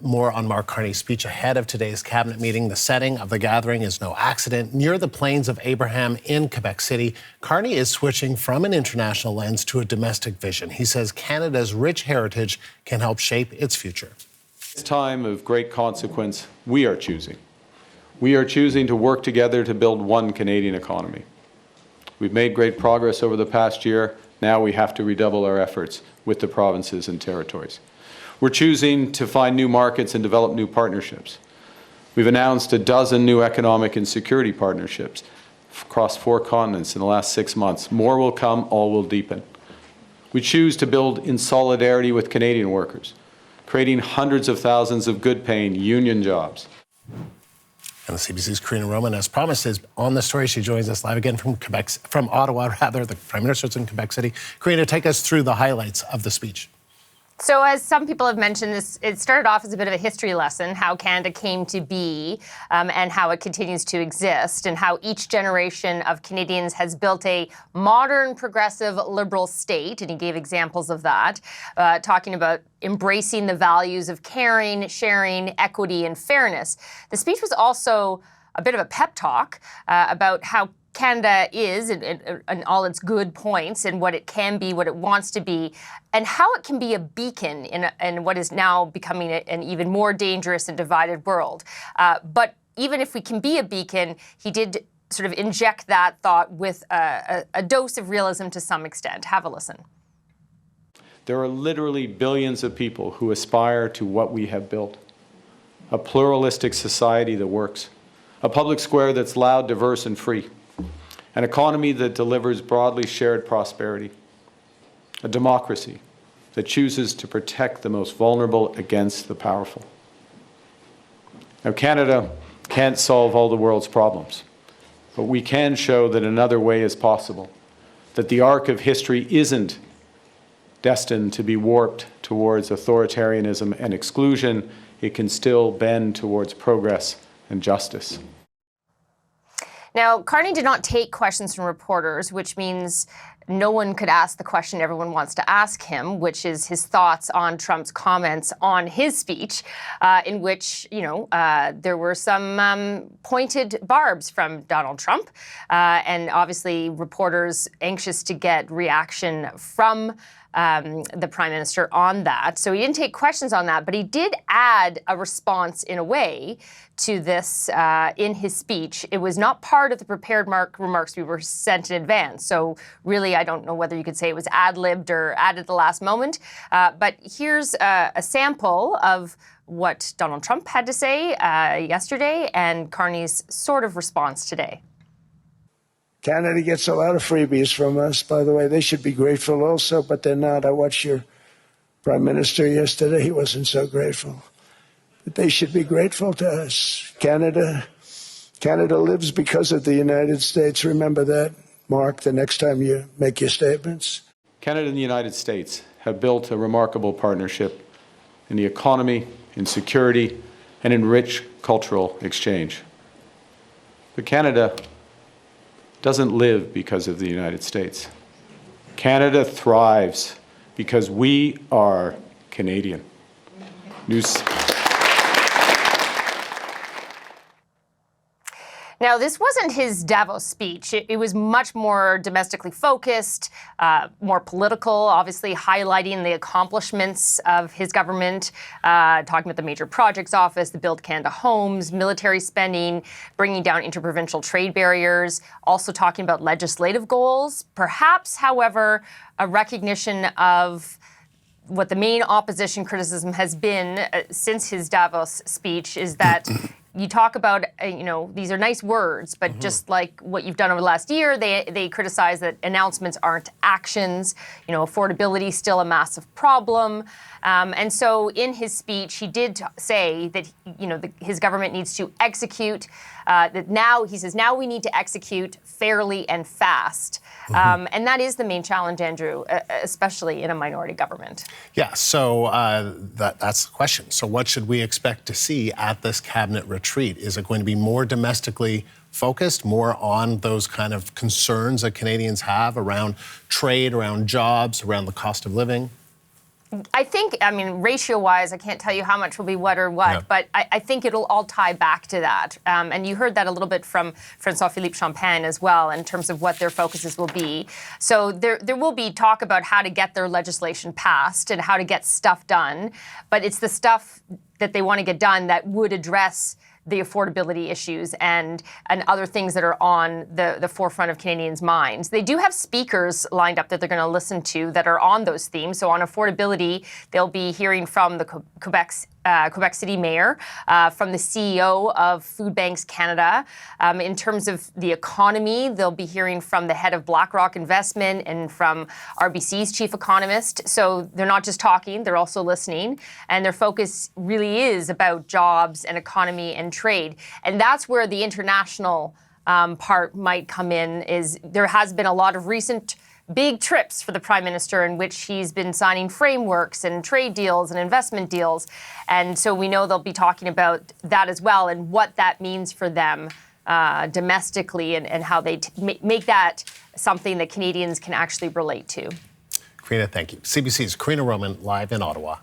More on Mark Carney's speech ahead of today's cabinet meeting. The setting of the gathering is no accident. Near the Plains of Abraham in Quebec City, Carney is switching from an international lens to a domestic vision. He says Canada's rich heritage can help shape its future. This time of great consequence, we are choosing. We are choosing to work together to build one Canadian economy. We've made great progress over the past year. Now we have to redouble our efforts with the provinces and territories. We're choosing to find new markets and develop new partnerships. We've announced a dozen new economic and security partnerships across 4 continents in the last 6 months. More will come, all will deepen. We choose to build in solidarity with Canadian workers, creating hundreds of thousands of good-paying union jobs. And the CBC's Karina Roman, as promised, is on the story. She joins us live again from Ottawa, rather. The Prime Minister's in Quebec City. Karina, take us through the highlights of the speech. So as some people have mentioned, it started off as a bit of a history lesson, how Canada came to be and how it continues to exist, and how each generation of Canadians has built a modern, progressive, liberal state. And he gave examples of that, talking about embracing the values of caring, sharing, equity, and fairness. The speech was also a bit of a pep talk about how Canada is and all its good points and what it can be, what it wants to be, and how it can be a beacon in what is now becoming an even more dangerous and divided world. But even if we can be a beacon, he did sort of inject that thought with a dose of realism to some extent. Have a listen. There are literally billions of people who aspire to what we have built. A pluralistic society that works. A public square that's loud, diverse, and free. An economy that delivers broadly shared prosperity. A democracy that chooses to protect the most vulnerable against the powerful. Now, Canada can't solve all the world's problems, but we can show that another way is possible, that the arc of history isn't destined to be warped towards authoritarianism and exclusion. It can still bend towards progress and justice. Now, Carney did not take questions from reporters, which means no one could ask the question everyone wants to ask him, which is his thoughts on Trump's comments on his speech, in which, there were some pointed barbs from Donald Trump, and obviously reporters anxious to get reaction from the Prime Minister on that. So he didn't take questions on that, but he did add a response in a way to this in his speech. It was not part of the prepared remarks we were sent in advance. So really, I don't know whether you could say it was ad-libbed or added at the last moment. But here's a sample of what Donald Trump had to say yesterday and Carney's sort of response today. Canada gets a lot of freebies from us, by the way. They should be grateful also, but they're not. I watched your Prime Minister yesterday. He wasn't so grateful. But they should be grateful to us. Canada lives because of the United States. Remember that, Mark, the next time you make your statements. Canada and the United States have built a remarkable partnership in the economy, in security, and in rich cultural exchange. But Canada doesn't live because of the United States. Canada thrives because we are Canadian. Now, this wasn't his Davos speech. It was much more domestically focused, more political, obviously highlighting the accomplishments of his government, talking about the Major Projects Office, the Build Canada Homes, military spending, bringing down interprovincial trade barriers, also talking about legislative goals. Perhaps, however, a recognition of what the main opposition criticism has been since his Davos speech is that you talk about, these are nice words, but just like what you've done over the last year, they criticize that announcements aren't actions. Affordability is still a massive problem. And so in his speech, he did say that, his government needs to execute, he says, now we need to execute fairly and fast. And that is the main challenge, Andrew, especially in a minority government. Yeah, so that's the question. So what should we expect to see at this cabinet retreat? Is it going to be more domestically focused, more on those kind of concerns that Canadians have around trade, around jobs, around the cost of living? I think, ratio-wise, I can't tell you how much will be what or what, but I think it'll all tie back to that. And you heard that a little bit from François-Philippe Champagne as well, in terms of what their focuses will be. So there will be talk about how to get their legislation passed and how to get stuff done, but it's the stuff that they want to get done that would address the affordability issues and other things that are on the forefront of Canadians' minds. They do have speakers lined up that they're going to listen to that are on those themes. So on affordability, they'll be hearing from the Quebec City Mayor, from the CEO of Food Banks Canada. In terms of the economy, they'll be hearing from the head of BlackRock Investment and from RBC's chief economist. So they're not just talking, they're also listening. And their focus really is about jobs and economy and trade. And that's where the international part might come in. Is there has been a lot of recent big trips for the Prime Minister in which he's been signing frameworks and trade deals and investment deals. And so we know they'll be talking about that as well and what that means for them domestically and how they make that something that Canadians can actually relate to. Karina, thank you. CBC's Karina Roman live in Ottawa.